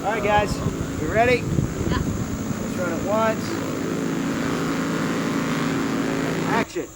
Alright guys, you ready? Yeah. Let's run it once. Action.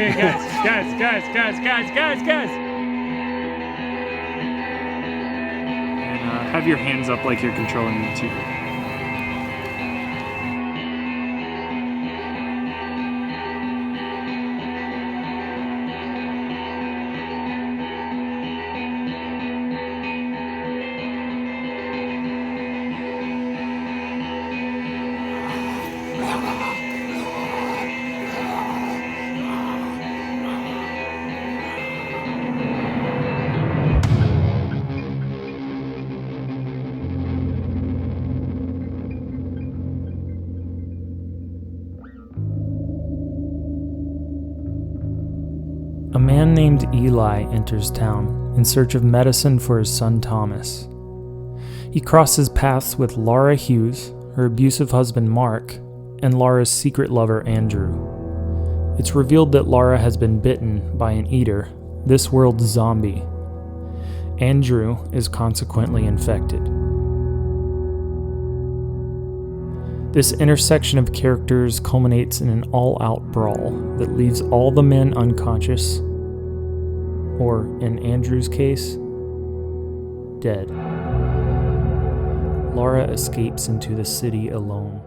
Hey guys. And have your hands up like you're controlling the tube. A man named Eli enters town in search of medicine for his son Thomas. He crosses paths with Laura Hughes, her abusive husband Mark, and Laura's secret lover Andrew. It's revealed that Laura has been bitten by an eater, this world's zombie. Andrew is consequently infected. This intersection of characters culminates in an all-out brawl that leaves all the men unconscious, or in Andrew's case, dead. Laura escapes into the city alone.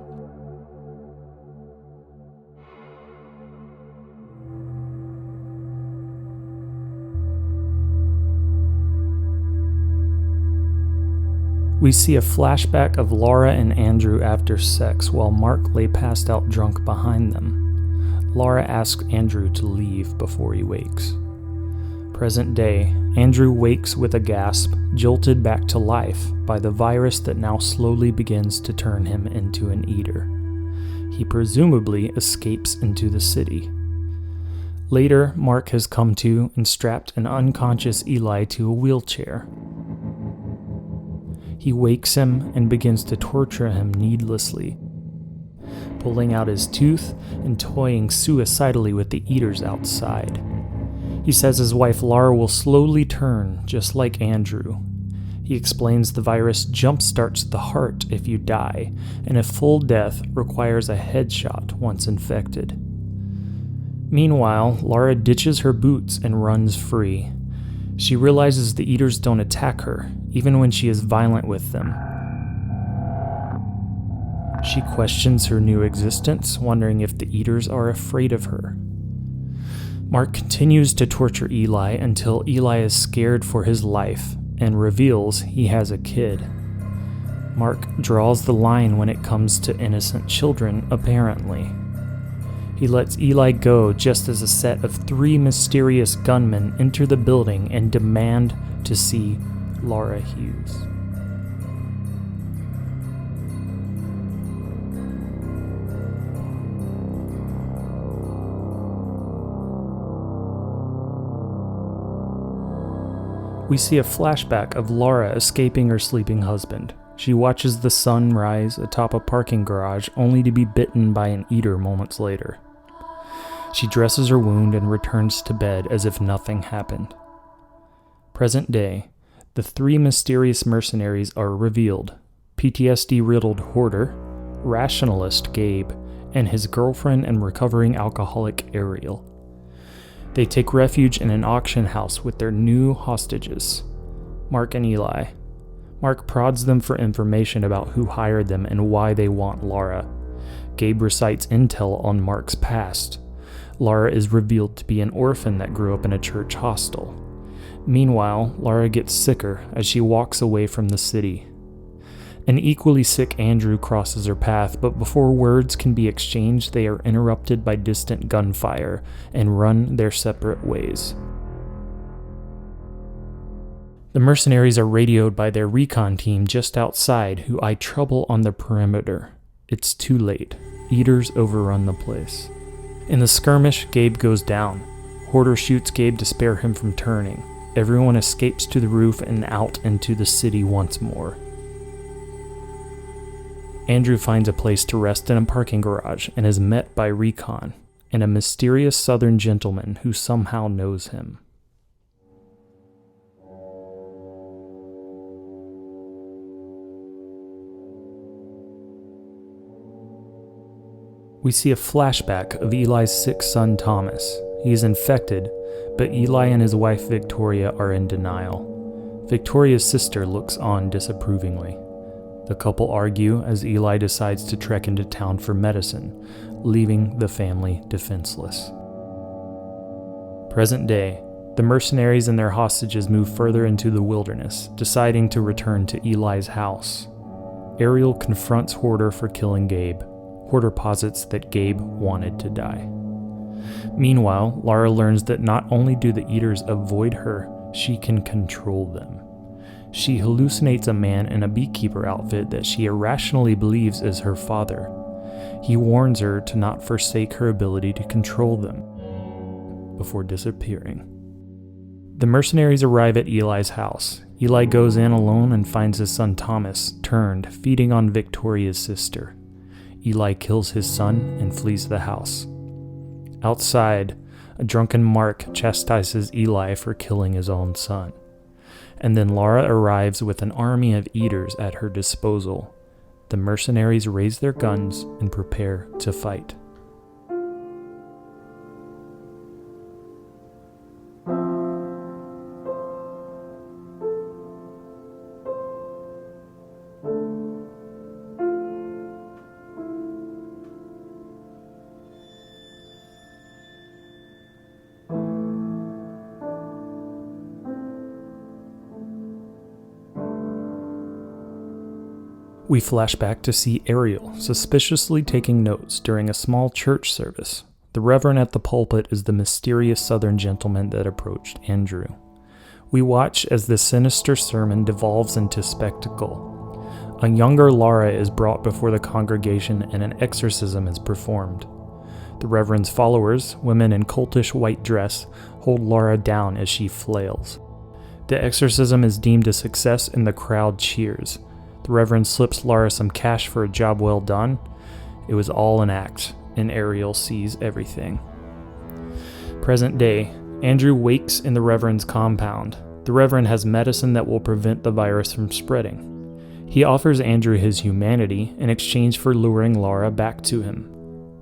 We see a flashback of Laura and Andrew after sex while Mark lay passed out drunk behind them. Laura asks Andrew to leave before he wakes. Present day, Andrew wakes with a gasp, jolted back to life by the virus that now slowly begins to turn him into an eater. He presumably escapes into the city. Later, Mark has come to and strapped an unconscious Eli to a wheelchair. He wakes him and begins to torture him needlessly, pulling out his tooth and toying suicidally with the eaters outside. He says his wife Laura will slowly turn, just like Andrew. He explains the virus jump-starts the heart if you die, and a full death requires a headshot once infected. Meanwhile, Laura ditches her boots and runs free. She realizes the eaters don't attack her, even when she is violent with them. She questions her new existence, wondering if the eaters are afraid of her. Mark continues to torture Eli until Eli is scared for his life and reveals he has a kid. Mark draws the line when it comes to innocent children, apparently. He lets Eli go just as a set of 3 mysterious gunmen enter the building and demand to see Laura Hughes. We see a flashback of Laura escaping her sleeping husband. She watches the sun rise atop a parking garage only to be bitten by an eater moments later. She dresses her wound and returns to bed as if nothing happened. Present day, the 3 mysterious mercenaries are revealed: PTSD-riddled hoarder, rationalist Gabe, and his girlfriend and recovering alcoholic Ariel. They take refuge in an auction house with their new hostages, Mark and Eli. Mark prods them for information about who hired them and why they want Lara. Gabe recites intel on Mark's past. Lara is revealed to be an orphan that grew up in a church hostel. Meanwhile, Lara gets sicker as she walks away from the city. An equally sick Andrew crosses her path, but before words can be exchanged, they are interrupted by distant gunfire and run their separate ways. The mercenaries are radioed by their recon team just outside, who eye trouble on the perimeter. It's too late. Eaters overrun the place. In the skirmish, Gabe goes down. Horder shoots Gabe to spare him from turning. Everyone escapes to the roof and out into the city once more. Andrew finds a place to rest in a parking garage and is met by recon and a mysterious southern gentleman who somehow knows him. We see a flashback of Eli's sick son Thomas. He is infected, but Eli and his wife Victoria are in denial. Victoria's sister looks on disapprovingly. The couple argue as Eli decides to trek into town for medicine, leaving the family defenseless. Present day, the mercenaries and their hostages move further into the wilderness, deciding to return to Eli's house. Ariel confronts Horder for killing Gabe. Horder posits that Gabe wanted to die. Meanwhile, Lara learns that not only do the Eaters avoid her, she can control them. She hallucinates a man in a beekeeper outfit that she irrationally believes is her father. He warns her to not forsake her ability to control them, before disappearing. The mercenaries arrive at Eli's house. Eli goes in alone and finds his son Thomas, turned, feeding on Victoria's sister. Eli kills his son and flees the house. Outside, a drunken Mark chastises Eli for killing his own son. And then Lara arrives with an army of Eaters at her disposal. The mercenaries raise their guns and prepare to fight. We flash back to see Ariel suspiciously taking notes during a small church service. The reverend at the pulpit is the mysterious southern gentleman that approached Andrew. We watch as the sinister sermon devolves into spectacle. A younger Lara is brought before the congregation and an exorcism is performed. The reverend's followers, women in cultish white dress, hold Lara down as she flails. The exorcism is deemed a success and the crowd cheers. The Reverend slips Lara some cash for a job well done. It was all an act, and Ariel sees everything. Present day, Andrew wakes in the Reverend's compound. The Reverend has medicine that will prevent the virus from spreading. He offers Andrew his humanity in exchange for luring Lara back to him.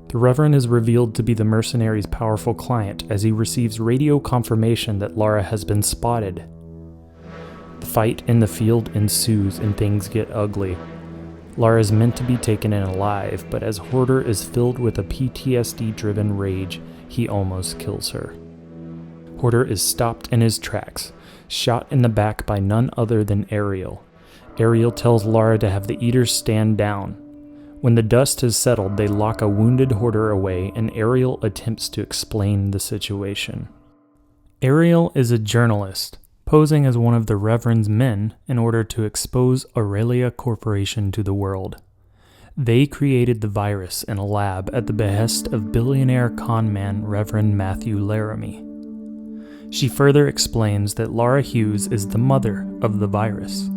The Reverend is revealed to be the mercenary's powerful client as he receives radio confirmation that Lara has been spotted. The fight in the field ensues and things get ugly. Lara is meant to be taken in alive, but as Horder is filled with a PTSD-driven rage, he almost kills her. Horder is stopped in his tracks, shot in the back by none other than Ariel. Ariel tells Lara to have the Eaters stand down. When the dust has settled, they lock a wounded Horder away, and Ariel attempts to explain the situation. Ariel is a journalist, posing as one of the Reverend's men in order to expose Aurelia Corporation to the world. They created the virus in a lab at the behest of billionaire conman Reverend Matthew Laramie. She further explains that Lara Hughes is the mother of the virus.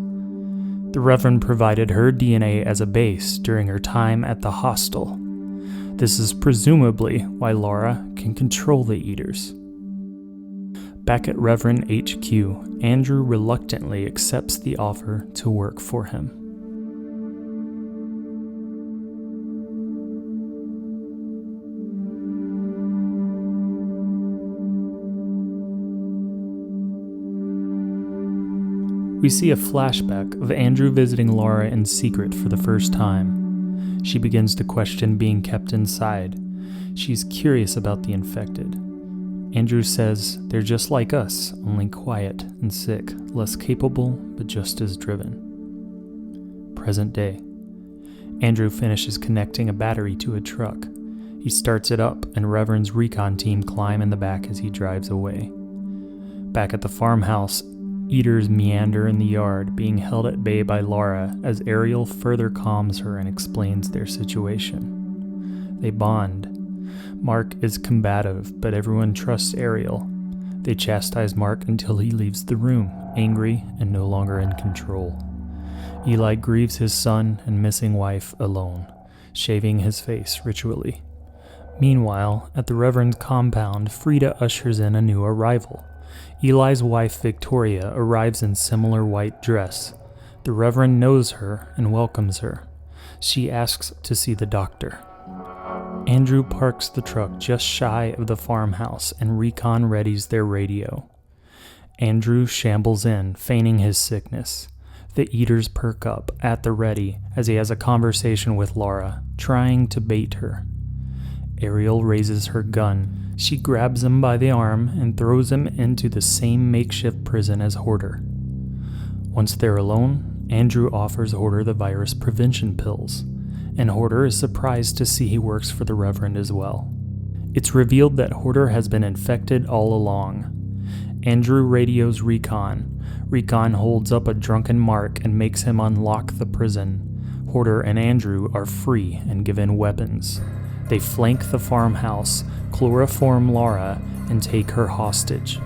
The Reverend provided her DNA as a base during her time at the hostel. This is presumably why Lara can control the Eaters. Back at Reverend HQ, Andrew reluctantly accepts the offer to work for him. We We see a flashback of Andrew visiting Laura in secret for the first time. She begins to question being kept inside. She's curious about the infected. Andrew says they're just like us, only quiet and sick, less capable, but just as driven. Present day. Andrew finishes connecting a battery to a truck. He starts it up, and Reverend's recon team climb in the back as he drives away. Back at the farmhouse, eaters meander in the yard, being held at bay by Laura as Ariel further calms her and explains their situation. They bond. Mark is combative, but everyone trusts Ariel. They chastise Mark until he leaves the room, angry and no longer in control. Eli grieves his son and missing wife alone, shaving his face ritually. Meanwhile, at the Reverend's compound, Frida ushers in a new arrival. Eli's wife, Victoria, arrives in similar white dress. The Reverend knows her and welcomes her. She asks to see the doctor. Andrew parks the truck just shy of the farmhouse, and Recon readies their radio. Andrew shambles in, feigning his sickness. The eaters perk up at the ready as he has a conversation with Laura, trying to bait her. Ariel raises her gun. She grabs him by the arm and throws him into the same makeshift prison as Horder. Once they're alone, Andrew offers Horder the virus prevention pills, and Horder is surprised to see he works for the Reverend as well. It's revealed that Horder has been infected all along. Andrew radios Recon. Recon holds up a drunken Mark and makes him unlock the prison. Horder and Andrew are free and given weapons. They flank the farmhouse, chloroform Laura, and take her hostage.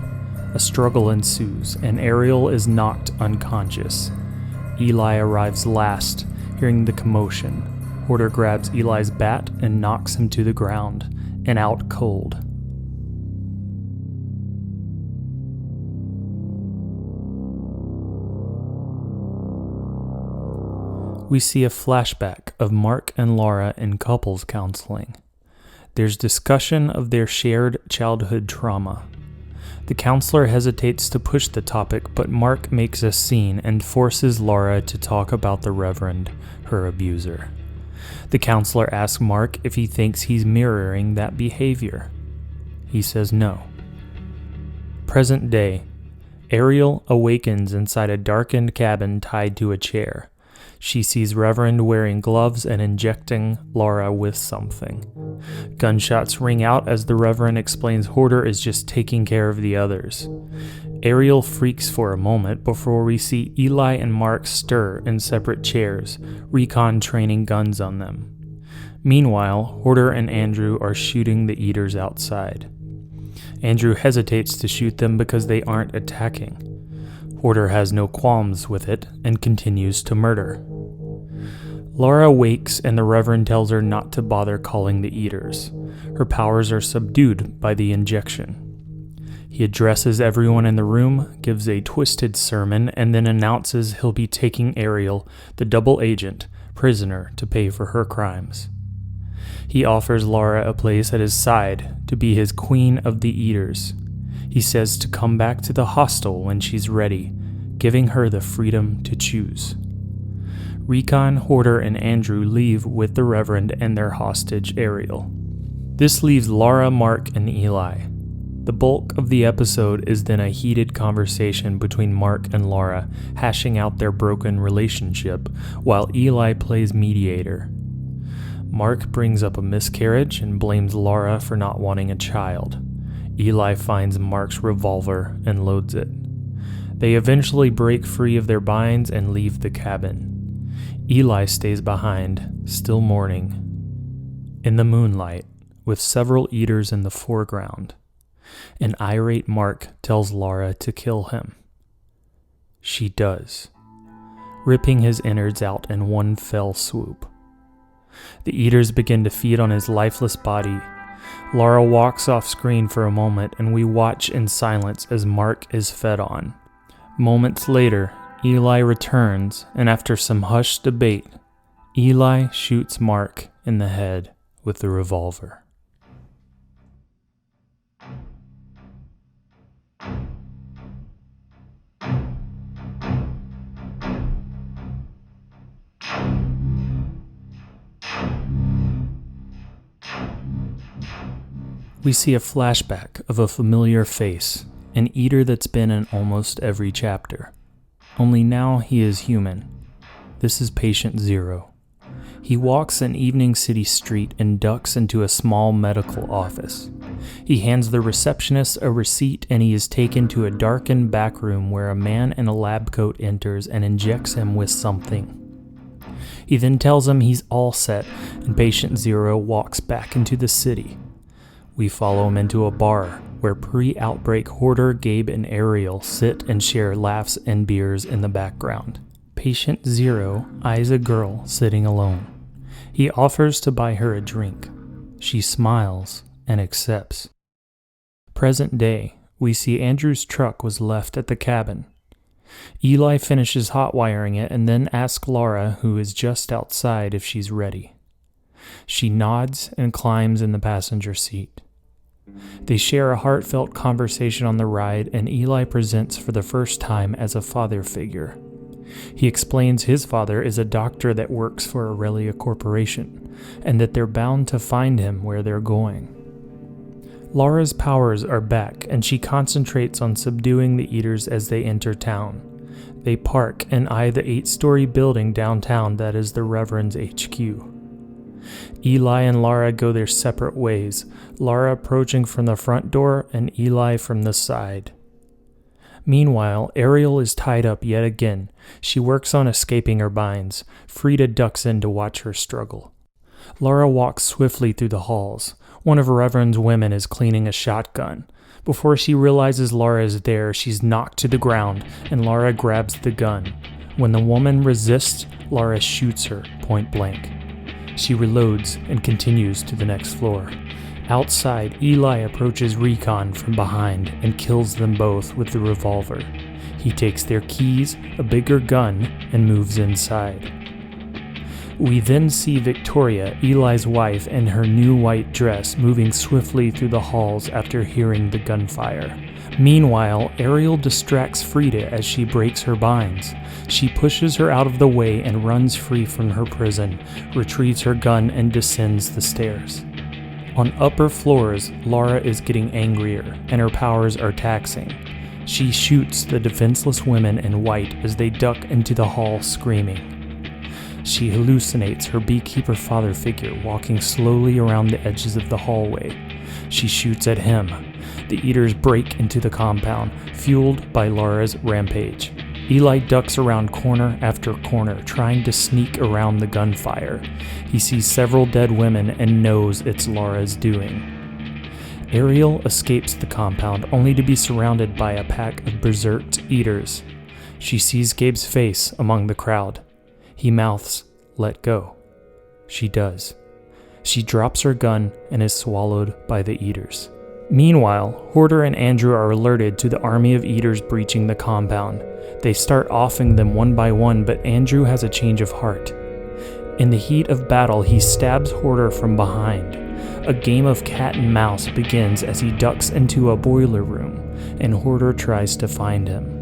A struggle ensues, and Ariel is knocked unconscious. Eli arrives last, hearing the commotion. Horder grabs Eli's bat and knocks him to the ground, and out cold. We see a flashback of Mark and Laura in couples counseling. There's discussion of their shared childhood trauma. The counselor hesitates to push the topic, but Mark makes a scene and forces Laura to talk about the Reverend, her abuser. The counselor asks Mark if he thinks he's mirroring that behavior. He says no. Present day. Ariel awakens inside a darkened cabin tied to a chair. She sees Reverend wearing gloves and injecting Laura with something. Gunshots ring out as the Reverend explains Horder is just taking care of the others. Ariel freaks for a moment before we see Eli and Mark stir in separate chairs, Recon training guns on them. Meanwhile, Horder and Andrew are shooting the eaters outside. Andrew hesitates to shoot them because they aren't attacking. Horder has no qualms with it and continues to murder. Laura wakes and the Reverend tells her not to bother calling the eaters. Her powers are subdued by the injection. He addresses everyone in the room, gives a twisted sermon, and then announces he'll be taking Ariel, the double agent, prisoner to pay for her crimes. He offers Laura a place at his side to be his queen of the eaters. He says to come back to the hostel when she's ready, giving her the freedom to choose. Recon, Horder, and Andrew leave with the Reverend and their hostage, Ariel. This leaves Laura, Mark, and Eli. The bulk of the episode is then a heated conversation between Mark and Laura, hashing out their broken relationship, while Eli plays mediator. Mark brings up a miscarriage and blames Laura for not wanting a child. Eli finds Mark's revolver and loads it. They eventually break free of their binds and leave the cabin. Eli stays behind, still mourning. In the moonlight, with several eaters in the foreground, an irate Mark tells Laura to kill him. She does, ripping his innards out in one fell swoop. The eaters begin to feed on his lifeless body. Laura walks off screen for a moment, and we watch in silence as Mark is fed on. Moments later, Eli returns, and after some hushed debate, Eli shoots Mark in the head with the revolver. We see a flashback of a familiar face, an eater that's been in almost every chapter. Only now he is human. This is Patient Zero. He walks an evening city street and ducks into a small medical office. He hands the receptionist a receipt and he is taken to a darkened back room where a man in a lab coat enters and injects him with something. He then tells him he's all set and Patient Zero walks back into the city. We follow him into a bar where pre-outbreak Hoarder, Gabe, and Ariel sit and share laughs and beers in the background. Patient Zero eyes a girl sitting alone. He offers to buy her a drink. She smiles and accepts. Present day, we see Andrew's truck was left at the cabin. Eli finishes hot wiring it and then asks Laura, who is just outside, if she's ready. She nods and climbs in the passenger seat. They share a heartfelt conversation on the ride, and Eli presents for the first time as a father figure. He explains his father is a doctor that works for Aurelia Corporation, and that they're bound to find him where they're going. Laura's powers are back, and she concentrates on subduing the eaters as they enter town. They park and eye the 8-story building downtown that is the Reverend's HQ. Eli and Laura go their separate ways, Laura approaching from the front door and Eli from the side. Meanwhile, Ariel is tied up yet again. She works on escaping her binds. Frida ducks in to watch her struggle. Laura walks swiftly through the halls. One of Reverend's women is cleaning a shotgun. Before she realizes Laura is there, she's knocked to the ground, and Laura grabs the gun. When the woman resists, Laura shoots her point blank. She reloads and continues to the next floor. Outside, Eli approaches Recon from behind and kills them both with the revolver. He takes their keys, a bigger gun, and moves inside. We then see Victoria, Eli's wife, in her new white dress moving swiftly through the halls after hearing the gunfire. Meanwhile, Ariel distracts Frida as she breaks her binds. She pushes her out of the way and runs free from her prison, retrieves her gun, and descends the stairs. On upper floors, Laura is getting angrier, and her powers are taxing. She shoots the defenseless women in white as they duck into the hall screaming. She hallucinates her beekeeper father figure walking slowly around the edges of the hallway. She shoots at him. The eaters break into the compound, fueled by Laura's rampage. Eli ducks around corner after corner, trying to sneak around the gunfire. He sees several dead women and knows it's Laura's doing. Ariel escapes the compound, only to be surrounded by a pack of berserked eaters. She sees Gabe's face among the crowd. He mouths, "Let go." She does. She drops her gun and is swallowed by the eaters. Meanwhile, Hoarder and Andrew are alerted to the army of eaters breaching the compound. They start offing them one by one, but Andrew has a change of heart. In the heat of battle, he stabs Hoarder from behind. A game of cat and mouse begins as he ducks into a boiler room, and Hoarder tries to find him.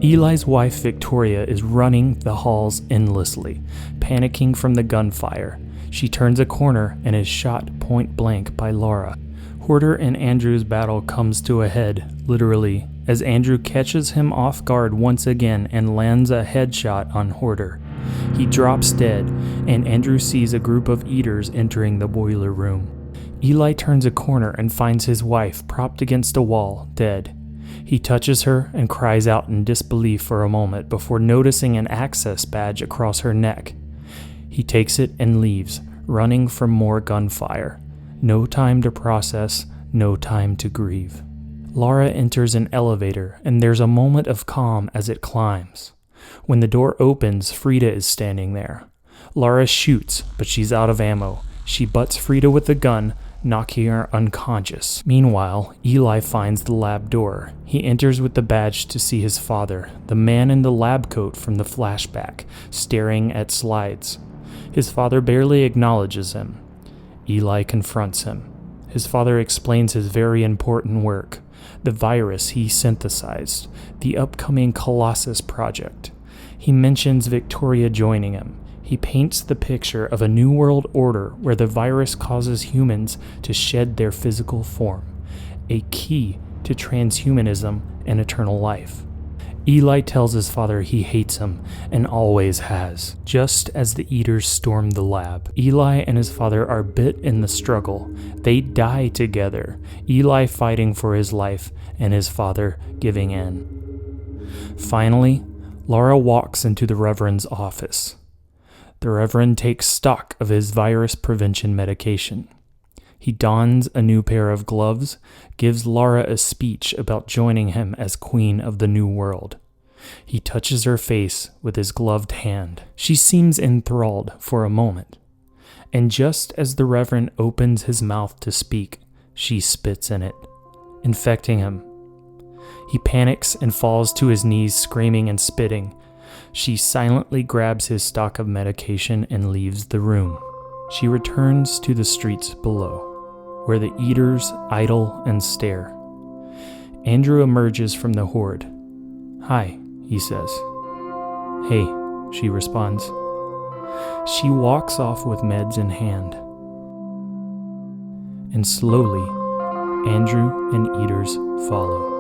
Eli's wife, Victoria, is running the halls endlessly, panicking from the gunfire. She turns a corner and is shot point blank by Laura. Hoarder and Andrew's battle comes to a head, literally, as Andrew catches him off guard once again and lands a headshot on Hoarder. He drops dead, and Andrew sees a group of eaters entering the boiler room. Eli turns a corner and finds his wife propped against a wall, dead. He touches her and cries out in disbelief for a moment before noticing an access badge across her neck. He takes it and leaves, running from more gunfire. No time to process, no time to grieve. Laura enters an elevator, and there's a moment of calm as it climbs. When the door opens, Frida is standing there. Laura shoots, but she's out of ammo. She butts Frida with the gun, knocking her unconscious. Meanwhile, Eli finds the lab door. He enters with the badge to see his father, the man in the lab coat from the flashback, staring at slides. His father barely acknowledges him. Eli confronts him. His father explains his very important work, the virus he synthesized, the upcoming Colossus project. He mentions Victoria joining him. He paints the picture of a new world order where the virus causes humans to shed their physical form, a key to transhumanism and eternal life. Eli tells his father he hates him and always has. Just as the Eaters storm the lab, Eli and his father are bit in the struggle. They die together, Eli fighting for his life and his father giving in. Finally, Laura walks into the Reverend's office. The Reverend takes stock of his virus prevention medication. He dons a new pair of gloves, gives Laura a speech about joining him as Queen of the New World. He touches her face with his gloved hand. She seems enthralled for a moment. And just as the Reverend opens his mouth to speak, she spits in it, infecting him. He panics and falls to his knees, screaming and spitting. She silently grabs his stock of medication and leaves the room. She returns to the streets below, where the Eaters idle and stare. Andrew emerges from the horde. "Hi," he says. "Hey," she responds. She walks off with meds in hand. And slowly, Andrew and Eaters follow.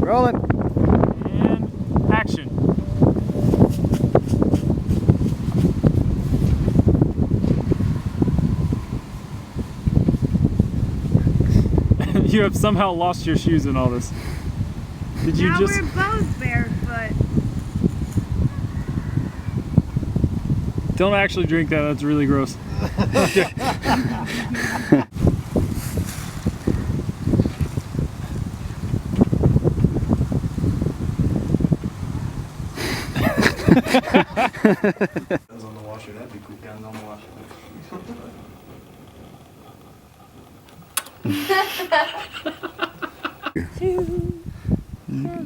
Rolling. And action. You have somehow lost your shoes in all this. Did you now just... we're both barefoot. Don't actually drink that, that's really gross. on the washer, that'd be cool. Guns on the washer.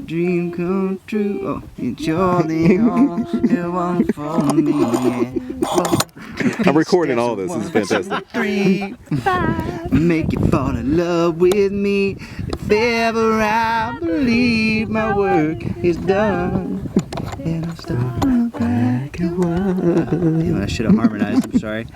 Dream come true. Oh, you're the only one for me. I'm recording all this. This is fantastic. 3, 5. Make you fall in love with me. If ever I believe my work is done, and I start back at work. Damn, I should have harmonized. I'm sorry.